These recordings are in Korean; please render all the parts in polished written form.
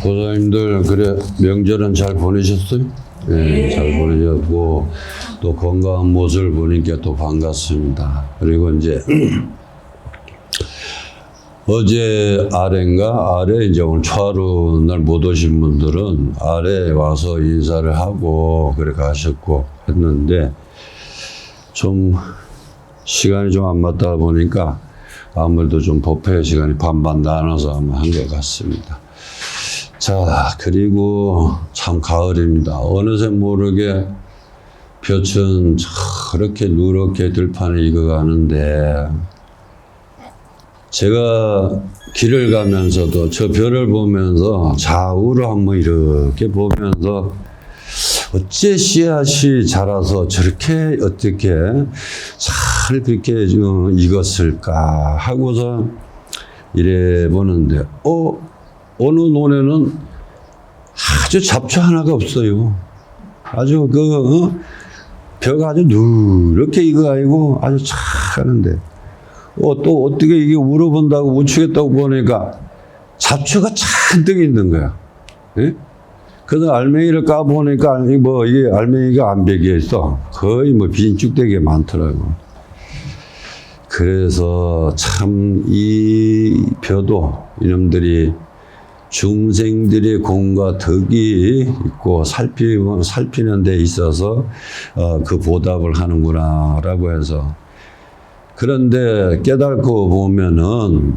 보사님들 그래 명절은 잘 보내셨어요? 네, 잘 보내셨고 또 건강한 모습을 보니까 또 반갑습니다. 그리고 이제 어제 아래 이제 오늘 초하루 날 못 오신 분들은 아래 와서 인사를 하고 그래 가셨고 했는데 좀 시간이 좀 안 맞다 보니까 아무래도 좀 법회 시간이 반반 나눠서 아마 한 것 같습니다. 자, 그리고 참 가을입니다. 어느새 모르게 볕은 저렇게 누렇게 들판에 익어가는데 제가 길을 가면서도 저 별을 보면서 좌우로 한번 이렇게 보면서 어째 씨앗이 자라서 저렇게 어떻게 잘 그렇게 익었을까 하고서 이래 보는데 어느 논에는 아주 잡초 하나가 없어요. 아주 벼가 아주 누렇게 익어가지고 아주 착하는데 또 어떻게 이게 울어본다고 우추겠다고 보니까 잡초가 잔뜩 있는 거야. 예? 그래서 알맹이를 까보니까 이게 알맹이가 안 베겨 있어. 거의 빈쭉되게 많더라고. 그래서 참 이 벼도 이놈들이 중생들의 공과 덕이 있고 살피는 데 있어서 그 보답을 하는구나라고 해서 그런데 깨닫고 보면은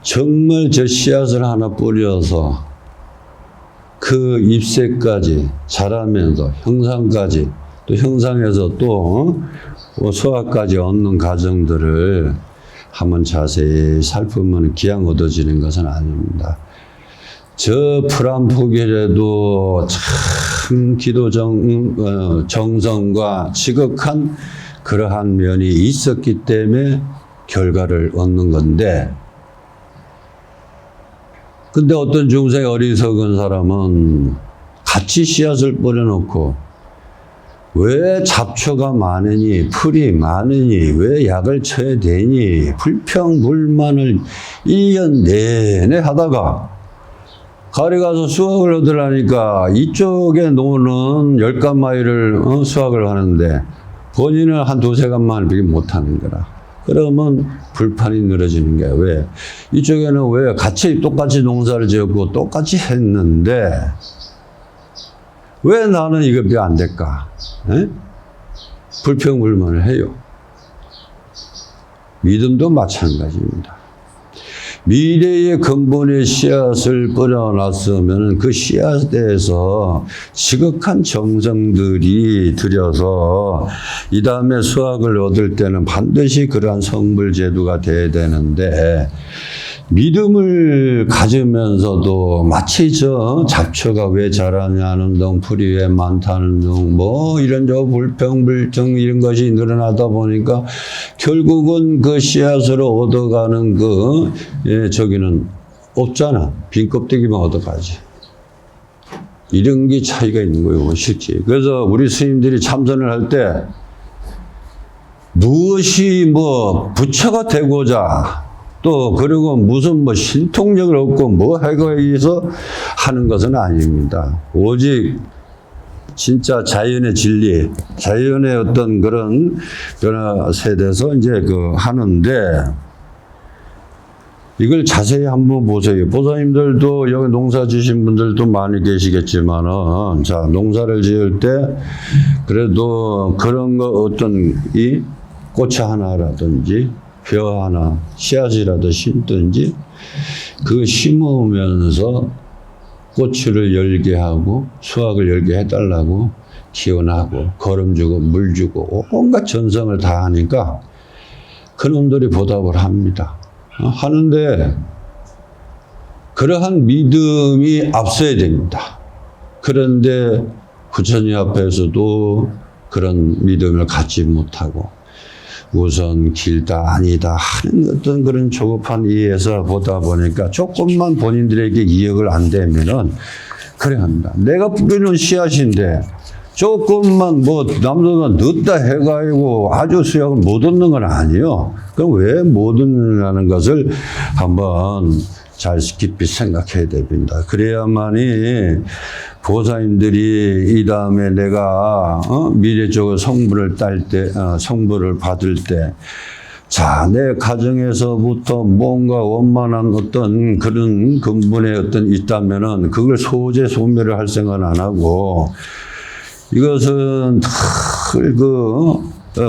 정말 저 씨앗을 하나 뿌려서 그 잎새까지 자라면서 형상까지 또 형상에서 또 수확까지 얻는 과정들을 한번 자세히 살피면 기양 얻어지는 것은 아닙니다. 저 풀 한 포기라도 참 기도 정성과 지극한 그러한 면이 있었기 때문에 결과를 얻는 건데 근데 어떤 중생 어리석은 사람은 같이 씨앗을 뿌려놓고 왜 잡초가 많으니 풀이 많으니 왜 약을 쳐야 되니 불평불만을 1년 내내 하다가 가을에 가서 수확을 얻으려니까 이쪽에 노는 10가마이를 수확을 하는데 본인은 한 두세 간만을 비교 못하는 거라. 그러면 불판이 늘어지는 거야. 왜? 이쪽에는 왜 같이 똑같이 농사를 지었고 똑같이 했는데 왜 나는 이거 안 될까? 에? 불평불만을 해요. 믿음도 마찬가지입니다. 미래의 근본의 씨앗을 뿌려놨으면 그 씨앗에서 지극한 정성들이 들여서 이 다음에 수확을 얻을 때는 반드시 그러한 성불 제도가 돼야 되는데 믿음을 가지면서도 마치 저 잡초가 왜 자라냐는 등 풀이 왜 많다는 등 이런 불평불정 이런 것이 늘어나다 보니까 결국은 그 씨앗으로 얻어가는 저기는 없잖아. 빈 껍데기만 얻어가지. 이런 게 차이가 있는 거예요, 실제. 그래서 우리 스님들이 참선을 할 때 무엇이 부처가 되고자 또 그리고 무슨 신통력을 얻고 하기 위해서 하는 것은 아닙니다. 오직 진짜 자연의 진리, 자연의 어떤 그런 변화에 대해서 이제 하는데 이걸 자세히 한번 보세요. 보사님들도 여기 농사 지신 분들도 많이 계시겠지만은 자, 농사를 지을 때 그래도 그런 거 어떤 이 꽃이 하나라든지 벼 하나, 씨앗이라도 심든지 그거 심으면서 꽃을 열게 하고 수확을 열게 해달라고 기원하고 거름 주고 물 주고 온갖 전성을 다 하니까 그놈들이 보답을 합니다. 하는데 그러한 믿음이 앞서야 됩니다. 그런데 부처님 앞에서도 그런 믿음을 갖지 못하고 우선 길다 아니다 하는 어떤 그런 조급한 이해에서 보다 보니까 조금만 본인들에게 이해가 안 되면은 그래 합니다. 내가 뿌리는 씨앗인데 조금만 남들보다 늦다 해가지고 아주 수확을 못 얻는 건 아니에요. 그럼 왜 못 얻느냐는 것을 한번 잘 깊이 생각해야 됩니다. 그래야만이 보호사님들이 이 다음에 내가 미래적으로 성부를 성부를 받을 때, 자, 내 가정에서부터 뭔가 원만한 어떤 그런 근본의 어떤 있다면은 그걸 소멸을 할 생각은 안 하고, 이것은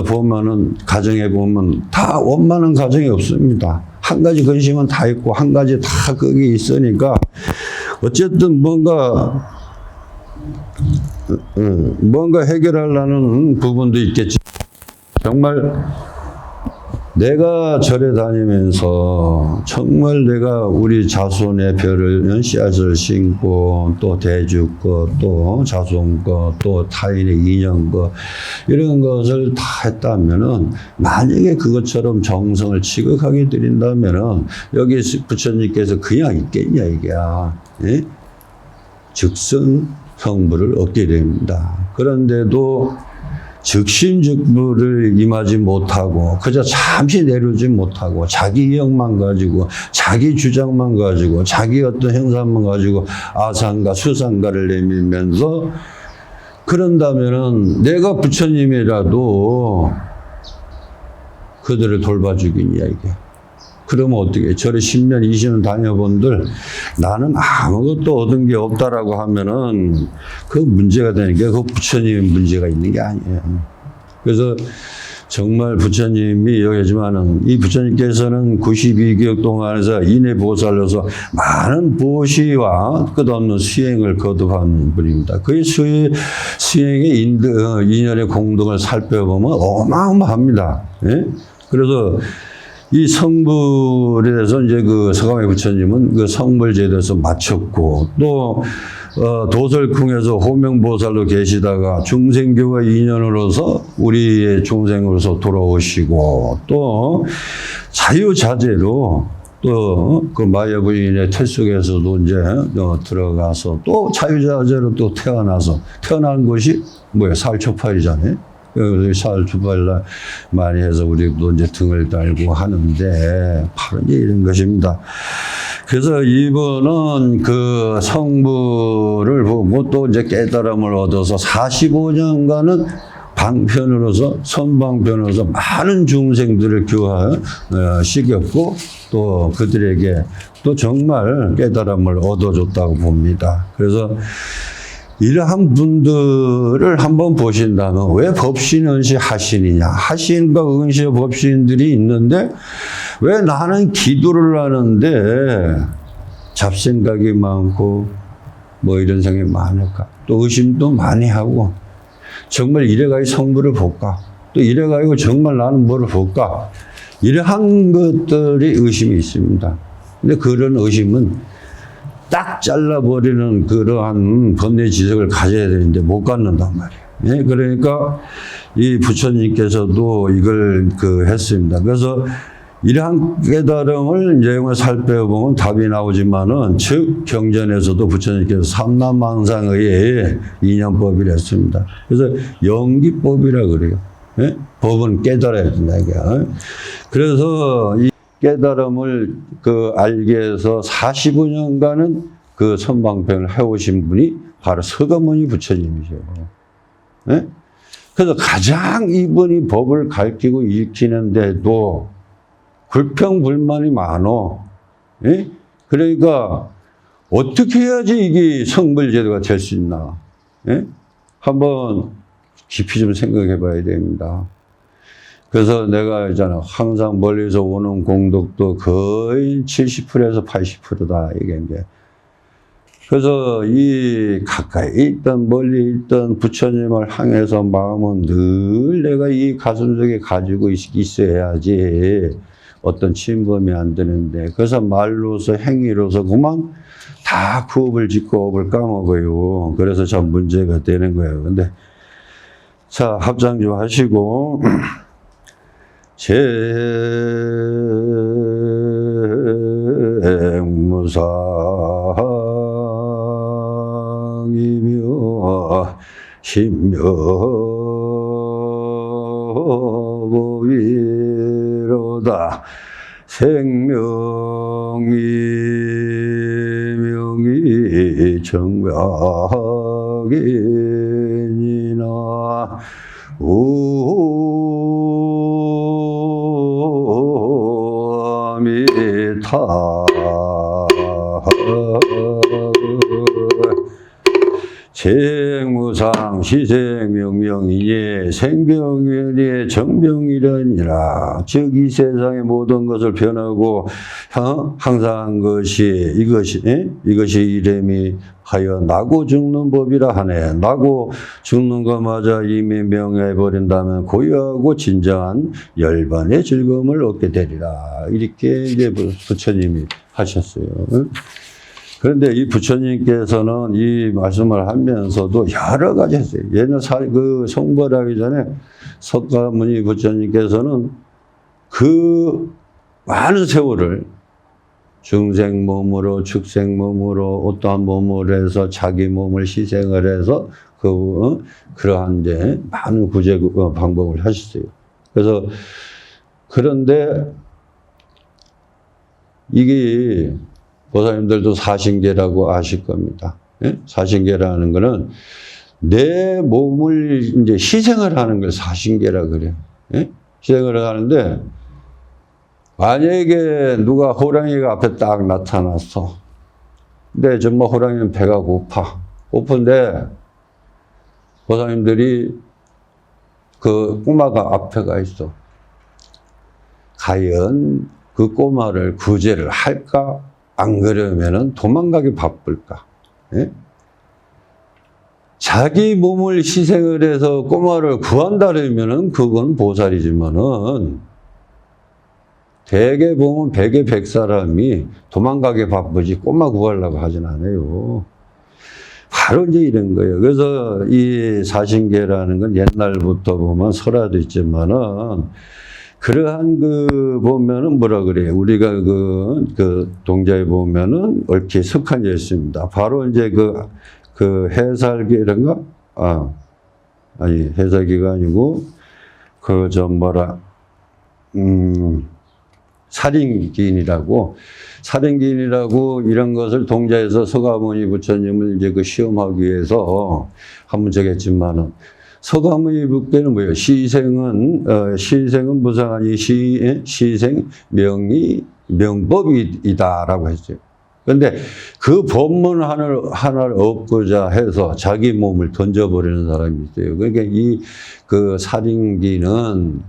보면은 가정에 보면 다 원만한 가정이 없습니다. 한 가지 근심은 다 있고 한 가지 다 거기 있으니까 어쨌든 뭔가 해결하려는 부분도 있겠지. 정말 내가 절에 다니면서 정말 내가 우리 자손의 별을 씨앗을 심고 또 대주 거, 또 자손 거, 또 타인의 인연 거 이런 것을 다 했다면은 만약에 그것처럼 정성을 지극하게 드린다면은 여기 부처님께서 그냥 있겠냐 이게 예? 즉슨 성부를 얻게 됩니다. 그런데도 즉심즉부를 임하지 못하고 그저 잠시 내려오지 못하고 자기 이익만 가지고 자기 주장만 가지고 자기 어떤 행사만 가지고 아상가 수상가를 내밀면서 그런다면은 내가 부처님이라도 그들을 돌봐주겠냐 이게. 그러면 어떻게 절에 10년 20년 다녀본들 나는 아무것도 얻은 게 없다라고 하면은 그 문제가 되는 게 그 부처님의 문제가 있는 게 아니에요. 그래서 정말 부처님이 여기지만은 이 부처님께서는 92개월 동안에서 인해보살로서 많은 보시와 끝없는 수행을 거듭한 분입니다. 그의 수행의 인연의 공덕을 살펴보면 어마어마합니다. 예? 그래서 이 성불에 대해서 이제 그 서가모니 부처님은 그 성불제도에서 마쳤고 또 도설궁에서 호명보살로 계시다가 중생교와 인연으로서 우리의 중생으로서 돌아오시고 또 자유자재로 또 그 마야 부인의 태 속에서도 이제 들어가서 또 자유자재로 또 태어난 것이 뭐야 살초팔이잖아요. 사흘주발날 많이 해서 우리도 이제 등을 달고 하는데 바로 이제 이런 것입니다. 그래서 이분은 그 성부를 보고 또 이제 깨달음을 얻어서 45년간은 방편으로서 선방편으로서 많은 중생들을 교화시켰고 또 그들에게 또 정말 깨달음을 얻어줬다고 봅니다. 그래서 이러한 분들을 한번 보신다면 왜 법신, 은시, 하신이냐. 하신과 은시, 법신들이 있는데 왜 나는 기도를 하는데 잡생각이 많고 뭐 이런 생각이 많을까. 또 의심도 많이 하고 정말 이래가지고 성부를 볼까. 또 이래가지고 정말 나는 뭐를 볼까. 이러한 것들이 의심이 있습니다. 근데 그런 의심은 딱 잘라버리는 그러한 번뇌 지식을 가져야 되는데 못 갖는단 말이에요. 예? 그러니까 이 부처님께서도 이걸 했습니다. 그래서 이러한 깨달음을 내용을 살펴보면 답이 나오지만은 즉 경전에서도 부처님께서 삼남망상의 인연법이라 했습니다. 그래서 연기법이라 그래요. 예? 법은 깨달아야 된다 이게. 그래서 이 깨달음을 알게 해서 45년간은 그 선방편을 해오신 분이 바로 서가모니 부처님이세요. 네? 그래서 가장 이분이 법을 가르치고 읽히는데도 불평불만이 많어. 네? 그러니까 어떻게 해야지 이게 성불제도가 될 수 있나. 네? 한번 깊이 좀 생각해 봐야 됩니다. 그래서 내가 있잖아. 항상 멀리서 오는 공덕도 거의 70%에서 80%다. 이게 이제. 그래서 이 가까이 있던 멀리 있던 부처님을 향해서 마음은 늘 내가 이 가슴속에 가지고 있어야지 어떤 침범이 안 되는데. 그래서 말로서 행위로서 그만 다 그 업을 짓고 업을 까먹어요. 그래서 참 문제가 되는 거예요. 근데 자, 합장 좀 하시고. 재무상이며 신묘고위로다 생명이 정벽이니나 오미타 생무상 시생명명이니 생병이니 정병이라니라. 즉 이 세상의 모든 것을 변하고 항상 이것이 이름이 하여 나고 죽는 법이라 하네. 나고 죽는 것마저 이미 명해해 버린다면 고요하고 진정한 열반의 즐거움을 얻게 되리라. 이렇게 이제 부처님이 하셨어요. 그런데 이 부처님께서는 이 말씀을 하면서도 여러 가지 했어요. 얘는 성불하기 전에 석가모니 부처님께서는 그 많은 세월을 중생 몸으로, 축생 몸으로, 어떠한 몸으로 해서 자기 몸을 희생을 해서 그러한 이제 많은 구제 방법을 하셨어요. 그래서 그런데 이게 보살님들도 사신계라고 아실 겁니다. 예? 사신계라는 거는 내 몸을 이제 희생을 하는 걸 사신계라 그래요. 예? 희생을 하는데 만약에 누가 호랑이가 앞에 딱 나타났어. 근데 정말 호랑이는 배가 고픈데 보살님들이 그 꼬마가 앞에 가 있어. 과연 그 꼬마를 구제를 할까? 안 그러면은 도망가기 바쁠까? 예? 자기 몸을 희생을 해서 꼬마를 구한다면은 그건 보살이지만은 대개 보면 백에 백 사람이 도망가기 바쁘지 꼬마 구하려고 하진 않아요. 바로 이제 이런 거예요. 그래서 이 사신계라는 건 옛날부터 보면 설화도 있지만은 그러한 보면은 뭐라 그래요? 우리가 동자에 보면은 옳게 석한이 있습니다. 바로 이제 해살기란가? 아니, 해살기가 아니고, 살인기인이라고 이런 것을 동자에서 석가모니 부처님을 이제 시험하기 위해서 한번 적했지만은 석가모니 부께는 뭐예요? 시생은 무상하니 시생 명법이다라고 했어요. 그런데 그 법문 하나를 얻고자 해서 자기 몸을 던져버리는 사람이 있어요. 그러니까 그 살인기는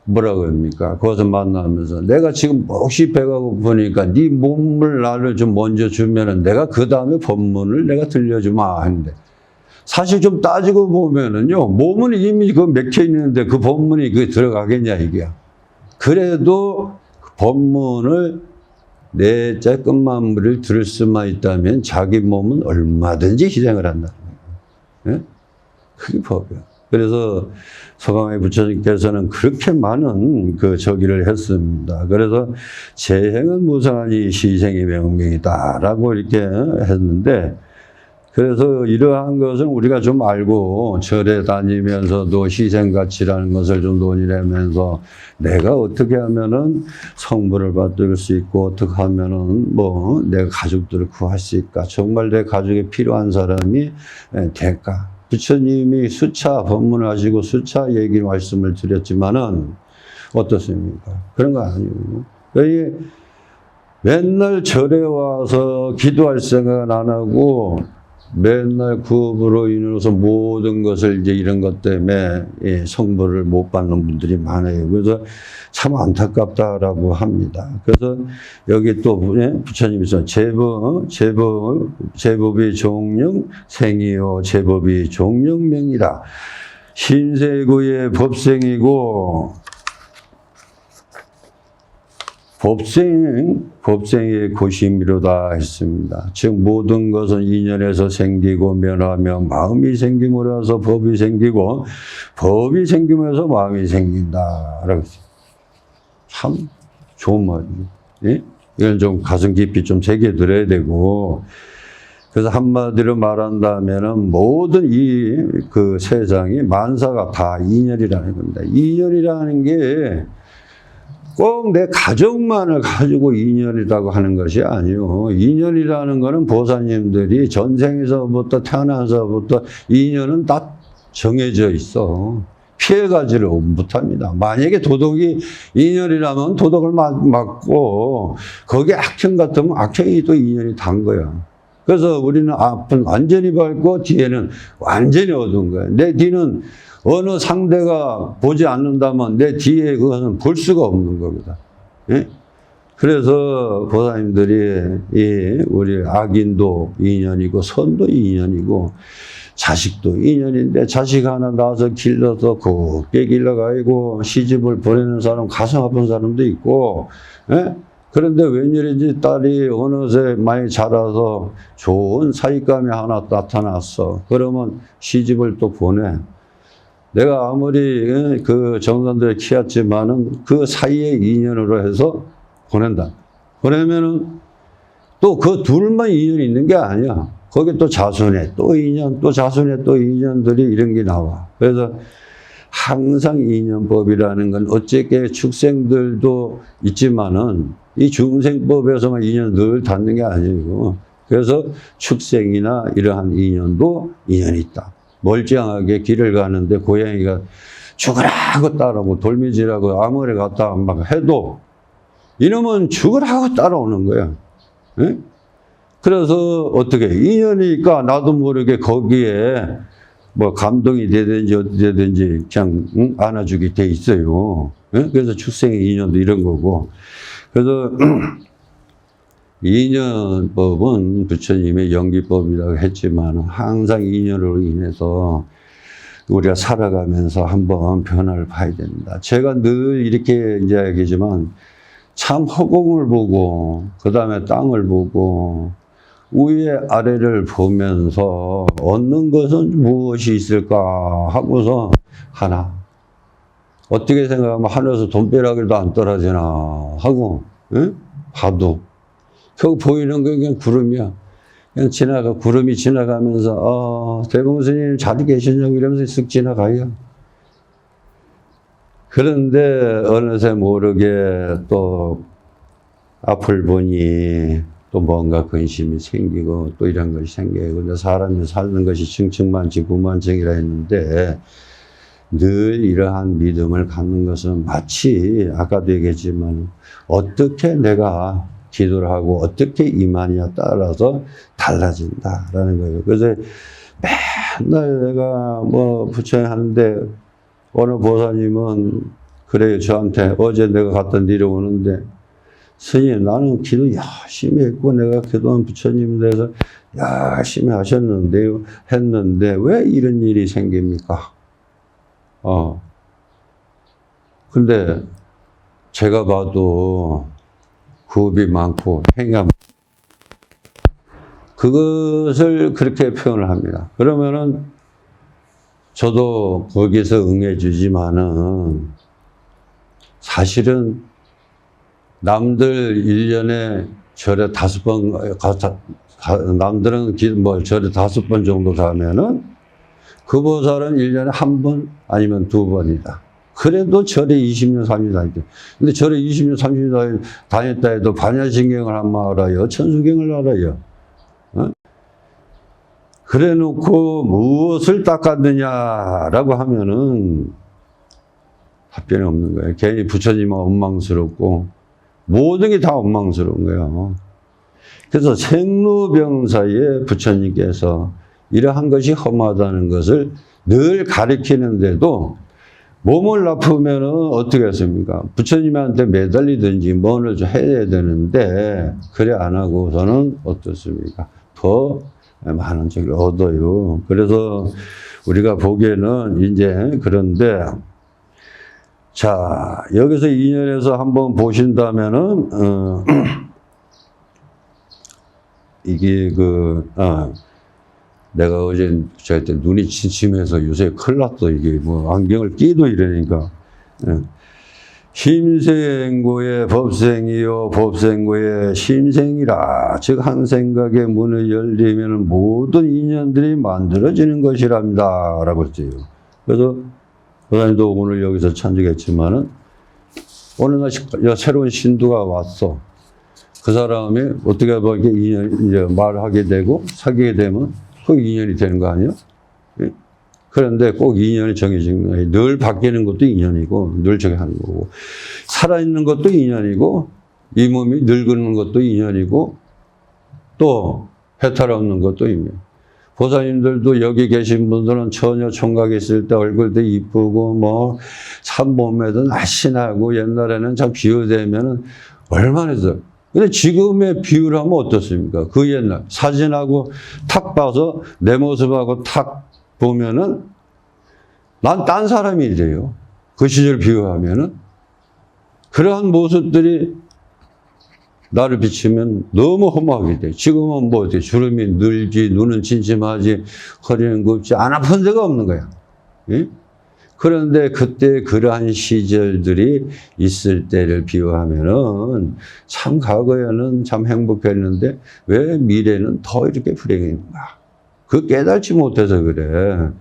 뭐라고 합니까? 거기서 만나면서 내가 지금 몹시 배가 고프니까 네 몸을 나를 좀 먼저 주면은 내가 그 다음에 법문을 내가 들려주마 하는데 사실 좀 따지고 보면은요, 몸은 이미 맥혀 있는데 그 법문이 들어가겠냐, 이게. 그래도 그 법문을 내 조금만을 들을 수만 있다면 자기 몸은 얼마든지 희생을 한다는 거예요. 예? 그게 법이에요. 그래서 석가모니 부처님께서는 그렇게 많은 저기를 했습니다. 그래서 재행은 무상하니 시생이 명명이다라고 이렇게 했는데, 그래서 이러한 것은 우리가 좀 알고 절에 다니면서도 희생가치라는 것을 좀 논의하면서 내가 어떻게 하면은 성불을 받을 수 있고 어떻게 하면은 내가 가족들을 구할 수 있을까? 정말 내 가족에 필요한 사람이 될까? 부처님이 수차 법문을 하시고 수차 말씀을 드렸지만은 어떻습니까? 그런 거 아니에요. 맨날 절에 와서 기도할 생각은 안 하고 맨날 구업으로 인해서 모든 것을 이제 이런 것 때문에 성불을 못 받는 분들이 많아요. 그래서 참 안타깝다라고 합니다. 그래서 여기 또 부처님이 제법이 종령 생이요 제법이 종령명이라. 신세고의 법생이고 법생의 고심이로다 했습니다. 즉 모든 것은 인연에서 생기고 면하며 마음이 생김으로 해서 법이 생기고 법이 생기면서 마음이 생긴다라고 했어요. 참 좋은 말이에요. 예? 이건 좀 가슴 깊이 좀 새겨들어야 되고, 그래서 한마디로 말한다면은 모든 그 세상이 만사가 다 인연이라는 겁니다. 인연이라는 게 꼭 내 가족만을 가지고 인연이라고 하는 것이 아니요. 인연이라는 것은 보살님들이 전생에서부터 태어나서부터 인연은 다 정해져 있어. 피해가지를 못합니다. 만약에 도덕이 인연이라면 도덕을 맞고 거기에 악행 같으면 악행이 또 인연이 단 거야. 그래서 우리는 앞은 완전히 밝고 뒤에는 완전히 어두운 거야. 내 뒤는 어느 상대가 보지 않는다면 내 뒤에 그것은 볼 수가 없는 겁니다. 예? 그래서 보살님들이 우리 악인도 인연이고 선도 인연이고 자식도 인연인데 자식 하나 낳아서 길러서 곱게 길러가지고 시집을 보내는 사람 가슴 아픈 사람도 있고 예? 그런데 웬일인지 딸이 어느새 많이 자라서 좋은 사익감이 하나 나타났어. 그러면 시집을 또 보내. 내가 아무리 그 정선들을 키웠지만은 그 사이의 인연으로 해서 보낸다. 보내면은 또 그 둘만 인연이 있는 게 아니야. 거기 또 자손에 또 인연, 또 자손에 또 인연들이 이런 게 나와. 그래서 항상 인연법이라는 건 어쨌게 축생들도 있지만은 이 중생법에서만 인연 늘 닿는 게 아니고 그래서 축생이나 이러한 인연도 인연이 있다. 멀쩡하게 길을 가는데 고양이가 죽으라고 따라오고 돌미지라고 아무리 갔다 막 해도 이놈은 죽으라고 따라오는 거야. 예? 그래서 어떻게 인연이니까 나도 모르게 거기에 뭐 감동이 되든지 어떻게 되든지 그냥 안아주게 돼 있어요. 예? 그래서 축생의 인연도 이런 거고. 그래서 인연법은 부처님의 연기법이라고 했지만 항상 인연으로 인해서 우리가 살아가면서 한번 변화를 봐야 된다. 제가 늘 이렇게 이야기하지만 참 허공을 보고 그 다음에 땅을 보고 위에 아래를 보면서 얻는 것은 무엇이 있을까 하고서 하나 어떻게 생각하면 하늘에서 돈벼락이도 안 떨어지나 하고 응? 봐도 그 보이는 게 그냥 구름이야. 그냥 구름이 지나가면서 대봉 스님 잘 계시냐고 이러면서 쓱 지나가요. 그런데 어느새 모르게 또 앞을 보니 또 뭔가 근심이 생기고 또 이런 것이 생기고 근데 사람이 사는 것이 층층만치 구만층이라 했는데 늘 이러한 믿음을 갖는 것은 마치 아까도 얘기했지만 어떻게 내가 기도를 하고 어떻게 임하느냐에 따라서 달라진다라는 거예요. 그래서 맨날 내가 뭐 부처님 하는데 어느 보사님은 그래요. 저한테 어제 내가 갖다 내려오는데 스님 나는 기도 열심히 했고 내가 그동안 부처님 대해서 열심히 했는데 왜 이런 일이 생깁니까? 근데 제가 봐도 구업이 많고 행위가 그것을 그렇게 표현을 합니다. 그러면은 저도 거기서 응해주지만은 사실은 남들 1년에 절에 5번 남들은 뭐 절에 5번 정도 가면은 그 보살은 1년에 1번 아니면 2번이다. 그래도 절에 20년, 30년 다녔대. 근데 절에 20년, 30년 다녔다 해도 반야신경을 한번 알아요. 천수경을 알아요. 그래 놓고 무엇을 닦았느냐라고 하면은 답변이 없는 거예요. 괜히 부처님은 원망스럽고 모든 게 다 원망스러운 거예요. 그래서 생로병사에 부처님께서 이러한 것이 험하다는 것을 늘 가르치는데도 몸을 아프면은 어떻게 했습니까? 부처님한테 매달리든지 뭔을 좀 해야 되는데 그래 안 하고서는 어떻습니까? 더 많은 적을 얻어요. 그래서 우리가 보기에는 이제 그런데 자 여기서 인연에서 한번 보신다면은 이게 내가 어제 저한테 눈이 침침해서 요새 큰일 났어. 이게 뭐 안경을 끼도 이러니까. 심생고의 법생이요 법생고의 심생이라 즉 한 생각의 문을 열리면 모든 인연들이 만들어지는 것이랍니다 라고 했어요. 그래서 보다님도 오늘 여기서 찬직했지만은 어느 날 새로운 신도가 왔어. 그 사람이 어떻게 보면 인연, 이제 말하게 되고 사귀게 되면 그 인연이 되는 거 아니야? 예? 그런데 꼭 인연이 정해진 거예요. 늘 바뀌는 것도 인연이고, 늘 저기 하는 거고. 살아있는 것도 인연이고, 이 몸이 늙는 것도 인연이고, 또 해탈 없는 것도 인연. 보살님들도 여기 계신 분들은 처녀 총각이 있을 때 얼굴도 이쁘고, 뭐, 산몸매도 날씬하고, 옛날에는 참 비유되면은 얼마나 했어. 근데 지금의 비유를 하면 어떻습니까? 그 옛날 사진하고 탁 봐서 내 모습하고 탁 보면은 난 딴 사람이 돼요. 그 시절 비유하면은. 그러한 모습들이 나를 비치면 너무 허무하게 돼. 지금은 뭐 어때? 주름이 늘지, 눈은 침침하지, 허리는 굽지, 안 아픈 데가 없는 거야. 예? 그런데 그때 그러한 시절들이 있을 때를 비유하면은 참 과거에는 참 행복했는데 왜 미래는 더 이렇게 불행했는가? 그 깨달지 못해서 그래.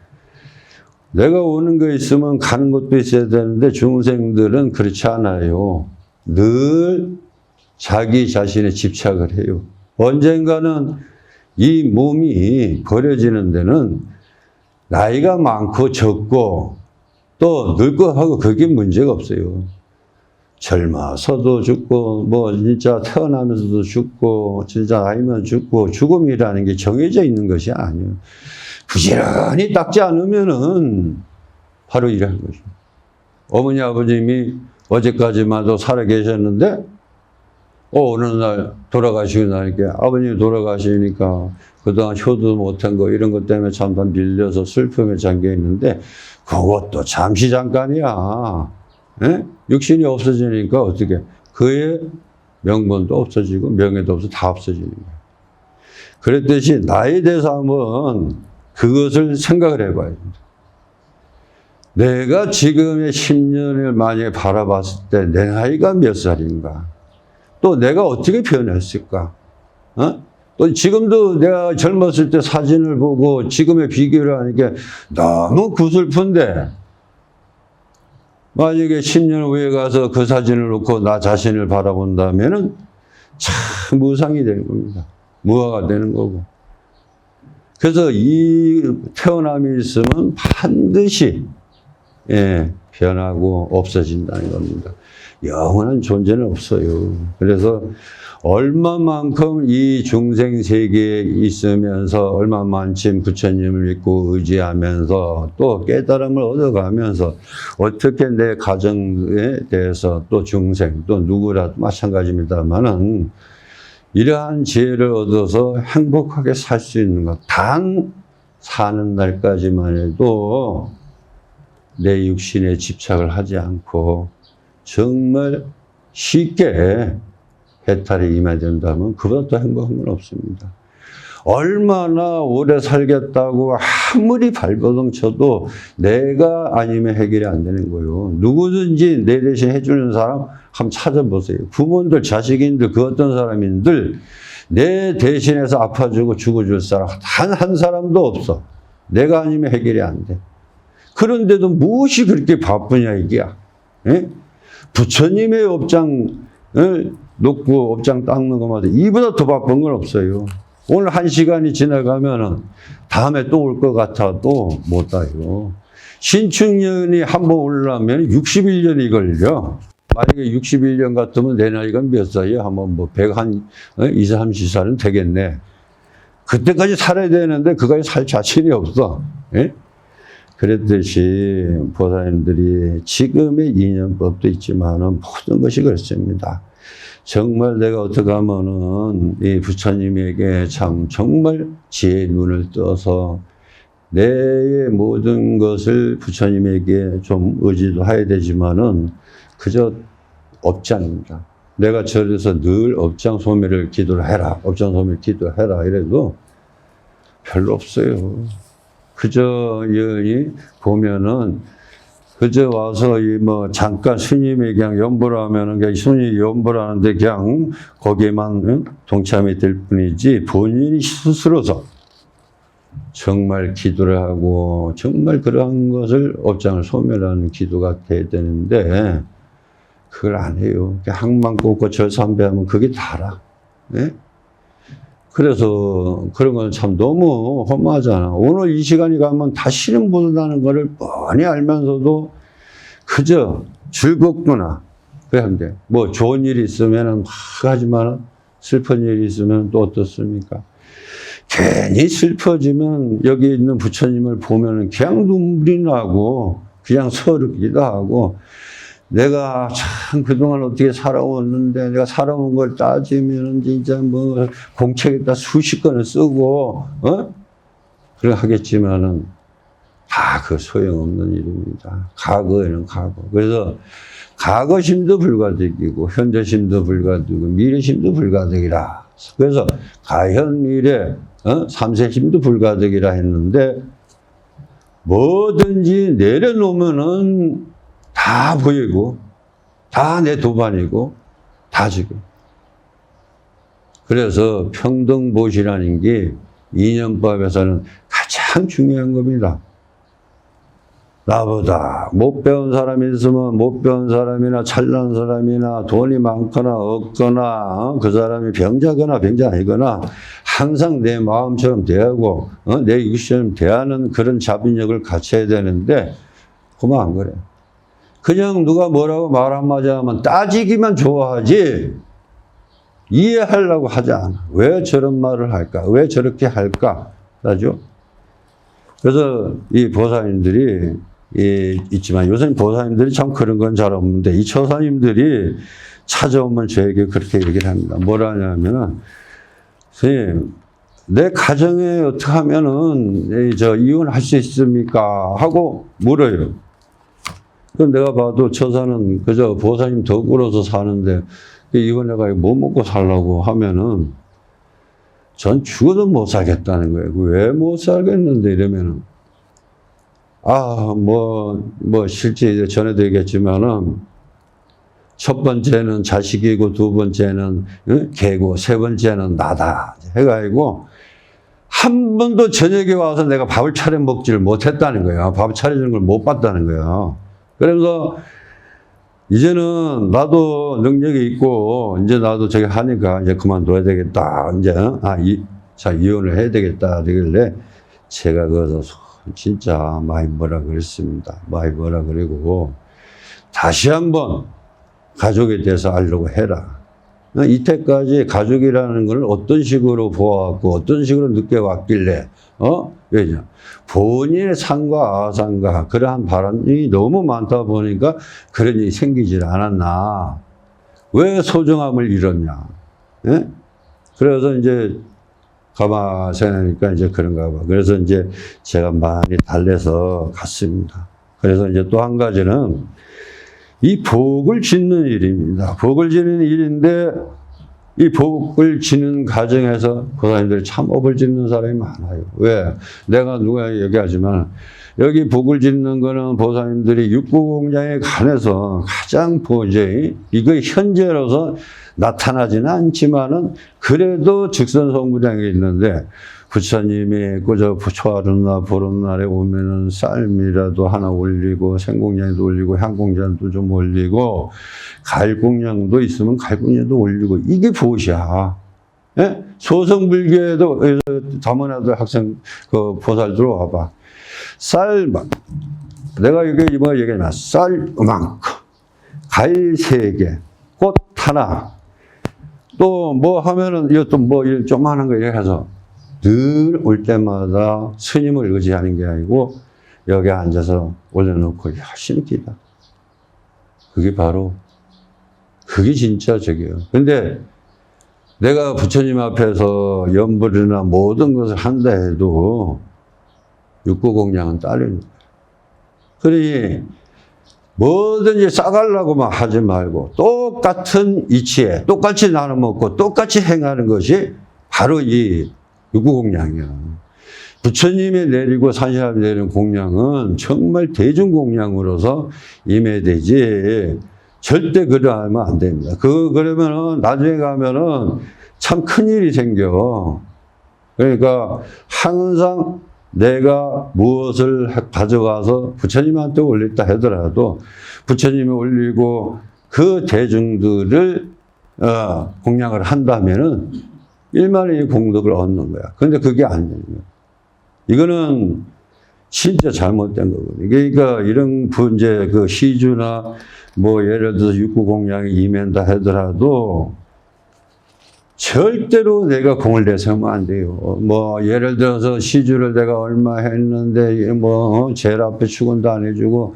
내가 오는 거 있으면 가는 것도 있어야 되는데 중생들은 그렇지 않아요. 늘 자기 자신에 집착을 해요. 언젠가는 이 몸이 버려지는 데는 나이가 많고 적고 또 늙고 하고 그게 문제가 없어요. 젊어서도 죽고 뭐 진짜 태어나면서도 죽고 진짜 나이면 죽고 죽음이라는 게 정해져 있는 것이 아니에요. 부지런히 닦지 않으면은 바로 이런 거죠. 어머니 아버님이 어제까지만도 살아 계셨는데 어느 날 돌아가시고 나니까 아버님이 돌아가시니까 그동안 효도 못한 거 이런 것 때문에 잠깐 밀려서 슬픔에 잠겨 있는데 그것도 잠시 잠깐이야. 에? 육신이 없어지니까 어떻게 그의 명분도 없어지고 명예도 없어 다 없어지는 거야. 그랬듯이 나에 대해서 한번 그것을 생각을 해봐야 된다. 내가 지금의 10년을 만약에 바라봤을 때 내 나이가 몇 살인가? 또 내가 어떻게 변했을까? 어? 또 지금도 내가 젊었을 때 사진을 보고 지금의 비교를 하니까 너무 구슬픈데 만약에 10년 후에 가서 그 사진을 놓고 나 자신을 바라본다면은 참 무상이 되는 겁니다. 무화가 되는 거고. 그래서 이 태어남이 있으면 반드시 변하고 없어진다는 겁니다. 영원한 존재는 없어요. 그래서 얼마만큼 이 중생 세계에 있으면서 얼마만큼 부처님을 믿고 의지하면서 또 깨달음을 얻어가면서 어떻게 내 가정에 대해서 또 중생 또 누구라도 마찬가지입니다만은 이러한 지혜를 얻어서 행복하게 살 수 있는 것. 단 사는 날까지만 해도 내 육신에 집착을 하지 않고 정말 쉽게 해탈이 임해된다면 그보다 더 행복한 건 없습니다. 얼마나 오래 살겠다고 아무리 발버둥 쳐도 내가 아니면 해결이 안 되는 거예요. 누구든지 내 대신 해주는 사람 한번 찾아보세요. 부모들, 자식인들, 그 어떤 사람인들 내 대신해서 아파주고 죽어줄 사람 단 한 사람도 없어. 내가 아니면 해결이 안 돼. 그런데도 무엇이 그렇게 바쁘냐 이게야. 예? 부처님의 업장을 놓고 업장 닦는 것마다 이보다 더 바쁜 건 없어요. 오늘 1시간이 지나가면은 다음에 또 올 것 같아도 못 따요. 신축년이 한번 오려면 61년이 걸려. 만약에 61년 같으면 내 나이가 몇 살이야? 한번 뭐 20, 30살은 되겠네. 그때까지 살아야 되는데 그까지 살 자신이 없어. 예? 그랬듯이 보살님들이 지금의 인연법도 있지만은 모든 것이 그렇습니다. 정말 내가 어떻게 하면은 이 부처님에게 참 정말 지혜의 눈을 떠서 내 모든 것을 부처님에게 좀 의지도 해야 되지만은 그저 업장입니다. 내가 절에서 늘 업장 소멸을 기도를 해라. 업장 소멸 기도해라. 이래도 별로 없어요. 그저 여기 보면은 그저 와서 이 뭐 잠깐 스님이 그냥 연보를 하면은 그냥 스님이 연보를 하는데 그냥 거기에만 동참이 될 뿐이지 본인이 스스로서 정말 기도를 하고 정말 그러한 것을 업장을 소멸하는 기도가 돼야 되는데 그걸 안 해요. 항만 꽂고 절삼배하면 그게 다라. 네? 그래서 그런 건 참 너무 험하잖아. 오늘 이 시간이 가면 다시는 못 온다는 거를 뻔히 알면서도 그저 즐겁구나. 그런데 뭐 좋은 일이 있으면은 막 하지만 슬픈 일이 있으면 또 어떻습니까? 괜히 슬퍼지면 여기 있는 부처님을 보면은 그냥 눈물이 나고 그냥 서럽기도 하고 내가 참 그동안 어떻게 살아왔는데 내가 살아온 걸 따지면은 진짜 뭐 공책에다 수십 건을 쓰고 그래 하겠지만은 다 그 소용없는 일입니다. 과거에는 과거. 그래서 과거심도 불가득이고 현재심도 불가득이고 미래심도 불가득이라. 그래서 가현 미래 삼세심도 불가득이라 했는데 뭐든지 내려놓으면은 다 보이고 다 내 도반이고 다 지금. 그래서 평등보시라는 게 이념법에서는 가장 중요한 겁니다. 나보다 못 배운 사람이 있으면 못 배운 사람이나 잘난 사람이나 돈이 많거나 없거나 그 사람이 병자거나 병자 아니거나 항상 내 마음처럼 대하고 내 이웃처럼 대하는 그런 자비력을 갖춰야 되는데 그만 안 그래. 그냥 누가 뭐라고 말 한마디 하면 따지기만 좋아하지 이해하려고 하지 않아. 왜 저런 말을 할까? 왜 저렇게 할까? 나죠? 그래서 이 보살님들이 있지만 요새 보살님들이 참 그런 건 잘 없는데 이 처사님들이 찾아오면 저에게 그렇게 얘기를 합니다. 뭐라 하냐면은 선생님 내 가정에 어떻게 하면은 이혼할 수 있습니까? 하고 물어요. 그럼 내가 봐도 처사는 그저 보살님 덕으로서 사는데 이혼해가 뭐 먹고 살라고 하면은 전 죽어도 못 살겠다는 거예요. 왜 못 살겠는데 이러면은 실제 이제 전에도 얘기했지만은 첫 번째는 자식이고 두 번째는 개고 세 번째는 나다 해가지고 한 번도 저녁에 와서 내가 밥을 차려 먹지를 못했다는 거예요. 밥 차려주는 걸 못 봤다는 거예요. 그래서 이제는 나도 능력이 있고 이제 나도 저기 하니까 이제 그만둬야 되겠다. 이제 이혼을 해야 되겠다. 그러길래 제가 거기서 진짜 많이 뭐라 그랬습니다. 많이 뭐라 그러고 다시 한번 가족에 대해서 알려고 해라. 이때까지 가족이라는 걸 어떤 식으로 보아왔고 어떤 식으로 느껴왔길래 왜냐 본인의 상과 아상과 그러한 바람이 너무 많다 보니까 그런 일이 생기질 않았나. 왜 소중함을 잃었냐. 예? 그래서 이제 가만 생각하니까 이제 그런가 봐. 그래서 이제 제가 많이 달래서 갔습니다. 그래서 이제 또 한 가지는 이 복을 짓는 일입니다. 복을 짓는 일인데 이 복을 짓는 과정에서 보살님들이 참 업을 짓는 사람이 많아요. 왜? 내가 누가 얘기하지만 여기 복을 짓는 거는 보살님들이 육구공장에 관해서 가장 이거 현재로서 나타나지는 않지만은 그래도 직선성부장에 있는데 부처님이 그저 초하루나 보름날에 오면은 쌀이라도 하나 올리고 생공양도 올리고 향공장도 좀 올리고 갈공양도 있으면 갈공양도 올리고 이게 보시야. 예? 소성불교에도 자문하던 학생 그 보살 들어와봐. 쌀만 내가 이게 이번에 얘기하면 쌀 이만큼 갈 3개 꽃 하나 또 뭐 하면은 이것도 뭐 조그마한 거 해서 늘 올 때마다 스님을 의지하는 게 아니고 여기 앉아서 올려놓고 열심히 기다. 그게 진짜 저기요. 근데 내가 부처님 앞에서 연불이나 모든 것을 한다 해도 육구공양은 따르는 거예요. 그러니 뭐든지 싸가려고만 하지 말고 똑같은 이치에 똑같이 나눠 먹고 똑같이 행하는 것이 바로 이 육구공양이야. 부처님이 내리고 산신합이 내리는 공양은 정말 대중공양으로서 임해되지 절대 그러하면 안 됩니다. 그러면은 나중에 가면은 참 큰일이 생겨. 그러니까 항상 내가 무엇을 가져가서 부처님한테 올렸다 하더라도 부처님이 올리고 그 대중들을 공양을 한다면은 일만의 공덕을 얻는 거야. 근데 그게 안 되는 거야. 이거는 진짜 잘못된 거거든요. 그러니까 이런 이제 그 시주나 뭐 예를 들어서 육구 공양이 임한다 하더라도 절대로 내가 공을 내세우면 안 돼요. 뭐 예를 들어서 시주를 내가 얼마 했는데 뭐 제일 앞에 축원도 안 해주고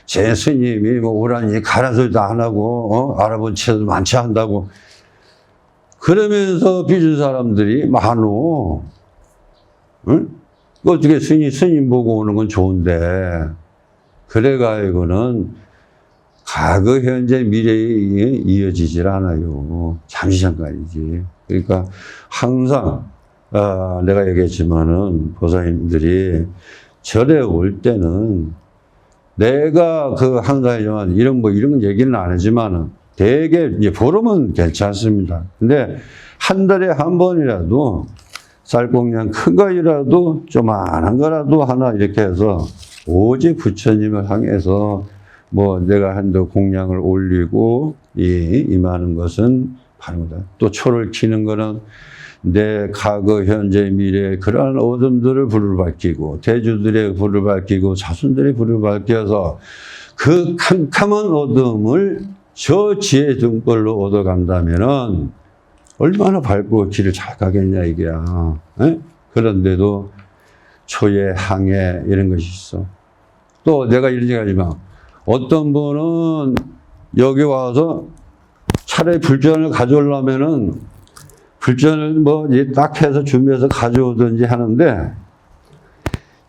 제 스님이 뭐 오라니 가라소리도 안 하고 알아본 채도 많지 한다고 그러면서 빚은 사람들이 많어. 응? 어떻게 스님 보고 오는 건 좋은데 그래가지고는 과거, 현재, 미래에 이어지질 않아요. 잠시 잠깐이지. 그러니까 항상 내가 얘기했지만은 보살님들이 절에 올 때는 내가 항상 하지만 이런 얘기는 안 하지만은 되게 이제 보름은 괜찮습니다. 근데 한 달에 한 번이라도 쌀공양 큰 거이라도 조그만한 거라도 하나 이렇게 해서 오직 부처님을 향해서 뭐 내가 한도 공양을 올리고 임하는 것은 바랍니다. 또 초를 키는 거는 내 과거, 현재, 미래 그러한 어둠들을 불을 밝히고 대주들의 불을 밝히고 자손들의 불을 밝혀서 그 캄캄한 어둠을 저 지혜 등불로 얻어간다면은 얼마나 밝고 길을 잘 가겠냐 이게야. 에? 그런데도 초에 항해 이런 것이 있어. 또 내가 이런 얘기하지만 어떤 분은 여기 와서 차라리 불전을 가져오려면은 불전을 뭐 딱 해서 준비해서 가져오든지 하는데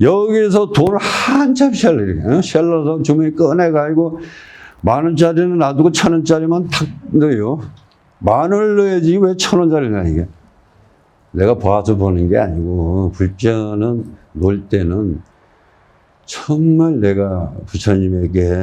여기서 돈을 한참 셀러서 주머니 꺼내가지고 10,000원짜리는 놔두고 1,000원짜리만 탁 넣어요. 10,000원을 넣어야지 왜 1,000원짜리냐 이게. 내가 봐서 보는 게 아니고 불전은 놓을 때는 정말 내가 부처님에게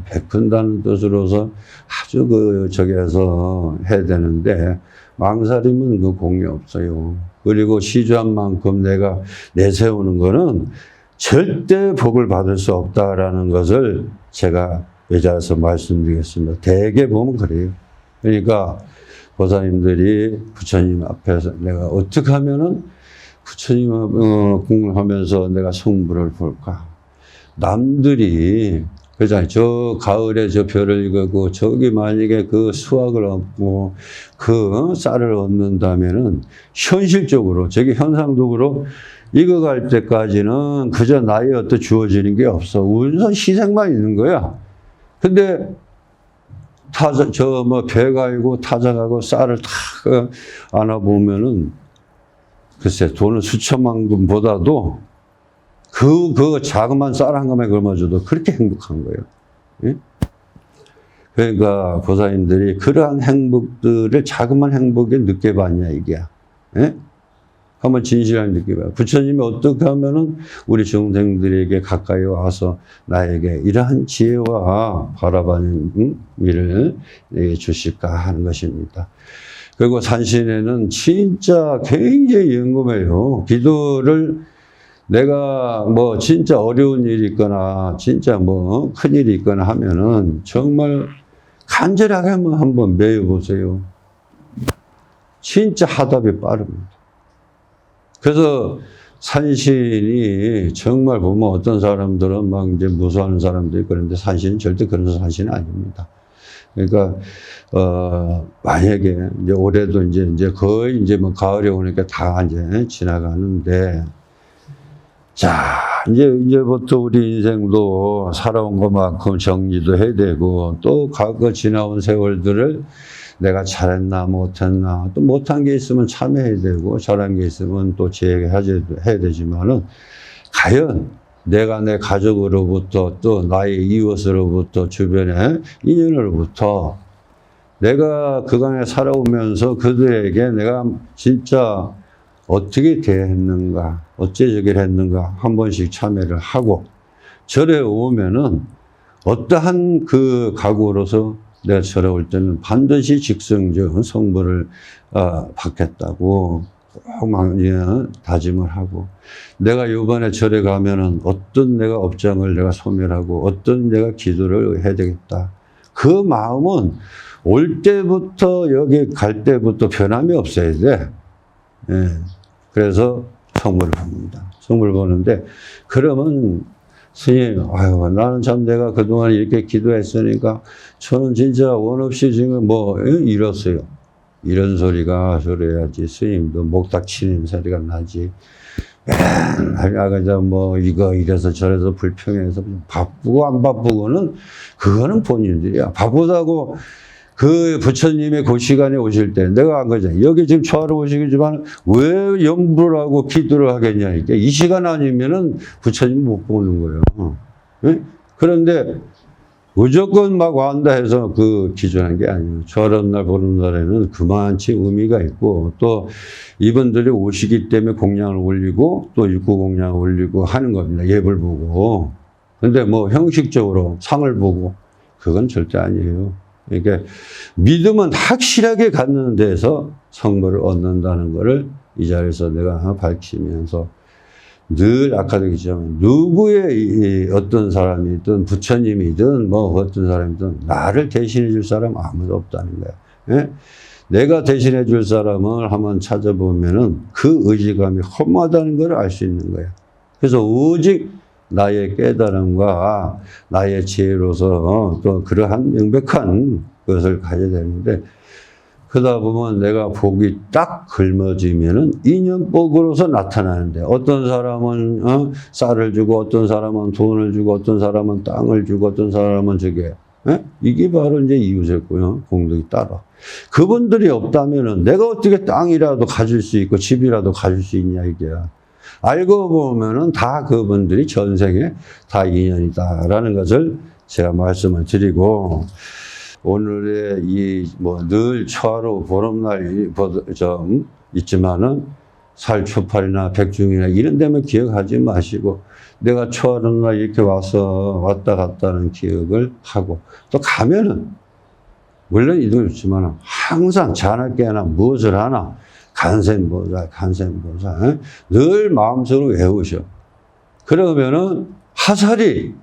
베푼다는 뜻으로서 아주 저기에서 해야 되는데 망설임은 그 공이 없어요. 그리고 시주한 만큼 내가 내세우는 거는 절대 복을 받을 수 없다라는 것을 제가 외자에서 말씀드리겠습니다. 대개 보면 그래요. 그러니까 보살님들이 부처님 앞에서 내가 어떻게 하면은 부처님 공을 내가 성불을 볼까? 남들이 그잖아요. 저 가을에 저 별을 읽고 저기 만약에 그 수확을 얻고 그 쌀을 얻는다면은 현실적으로 저기 현상적으로 익어갈 때까지는 그저 나의 어떤 주어지는 게 없어. 우선 희생만 있는 거야. 근데 배 가지고 타자 가고 쌀을 탁 안아보면은 글쎄 돈은 수천만 금보다도 그 자그마한 쌀 한 감에 걸머줘도 그렇게 행복한 거예요. 예? 그러니까 보살님들이 그러한 행복들을 자그마한 행복에 느껴봤냐 이게야. 예? 한번 진실하게 느껴봐요. 부처님이 어떻게 하면은 우리 중생들에게 가까이 와서 나에게 이러한 지혜와 바라보는 일을 주실까 하는 것입니다. 그리고 산신에는 진짜 굉장히 영검해요. 기도를 내가 뭐 진짜 어려운 일이 있거나 진짜 뭐 큰일이 있거나 하면은 정말 간절하게 한번 매여보세요. 진짜 하답이 빠릅니다. 그래서 산신이 정말 보면 어떤 사람들은 막 이제 무서워하는 사람도 있고 그런데 산신은 절대 그런 산신은 아닙니다. 그러니까, 만약에 이제 올해도 이제 거의 이제 뭐 가을이 오니까 다 이제 지나가는데 자, 이제부터 우리 인생도 살아온 것만큼 정리도 해야 되고, 또 과거 지나온 세월들을 내가 잘했나, 못했나, 또 못한 게 있으면 참여해야 되고, 잘한 게 있으면 또 제해야 되지만은, 과연 내가 내 가족으로부터 또 나의 이웃으로부터 주변의 인연으로부터 내가 그간에 살아오면서 그들에게 내가 진짜 어떻게 대했는가, 어째 저기를 했는가 한 번씩 참여를 하고 절에 오면은 어떠한 그 각오로서 내가 절에 올 때는 반드시 직성적 성불을 받겠다고 꼭 다짐을 하고 내가 이번에 절에 가면은 어떤 내가 업장을 내가 소멸하고 어떤 내가 기도를 해야 되겠다. 그 마음은 올 때부터 여기 갈 때부터 변함이 없어야 돼. 예. 그래서 성물을 봅니다. 성물을 보는데, 그러면 스님, 아유, 나는 참 내가 그동안 이렇게 기도했으니까 저는 진짜 원 없이 지금 이랬어요. 이런 소리가 저래야지. 스님도 목 닥치는 소리가 나지. 맨날 이거 이래서 저래서 불평해서 바쁘고 안 바쁘고는 그거는 본인들이야. 바쁘다고 그 부처님의 그 시간에 오실 때 내가 한 거잖아. 여기 지금 초하러 오시겠지만 왜 염불을 하고 기도를 하겠냐. 이 시간 아니면은 부처님 못 보는 거예요. 네? 그런데 무조건 막 완다 해서 그 기준한 게 아니에요. 저런 날 보는 날에는 그만치 의미가 있고, 또 이분들이 오시기 때문에 공양을 올리고 또 육구 공양을 올리고 하는 겁니다. 예불 보고. 근데 형식적으로 상을 보고 그건 절대 아니에요. 그러니까 믿음은 확실하게 갖는 데서 성물을 얻는다는 것을 이 자리에서 내가 밝히면서, 늘 아까도 얘기했지만 누구의 어떤 사람이든 부처님이든 어떤 사람이든 나를 대신해 줄 사람 아무도 없다는 거야. 예? 내가 대신해 줄 사람을 한번 찾아보면은 그 의지감이 험하다는 걸 알 수 있는 거야. 그래서 오직 나의 깨달음과 나의 지혜로서 또 그러한 명백한 것을 가져야 되는데, 그러다 보면 내가 복이 딱 걸머지면은 인연복으로서 나타나는데, 어떤 사람은 쌀을 주고, 어떤 사람은 돈을 주고, 어떤 사람은 땅을 주고, 어떤 사람은 이게 바로 이제 이웃의 공덕이 따라. 그분들이 없다면은 내가 어떻게 땅이라도 가질 수 있고 집이라도 가질 수 있냐 이게야. 알고 보면은 다 그분들이 전생에 다 인연이다라는 것을 제가 말씀을 드리고, 오늘의 늘 초하루 보름날이 좀 있지만은 살초팔이나 백중이나 이런 데만 기억하지 마시고, 내가 초하루날 이렇게 왔다 갔다는 기억을 하고, 또 가면은 물론 이동이 있지만 항상 자나깨나 무엇을 하나 간센보살 늘 마음속으로 외우셔. 그러면은 화살이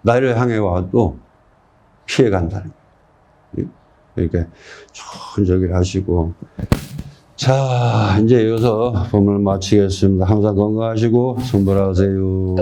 나를 향해 와도 피해간다는 거예요. 그러니까 천천히 하시고, 자, 이제 여기서 법문을 마치겠습니다. 항상 건강하시고 성불하세요.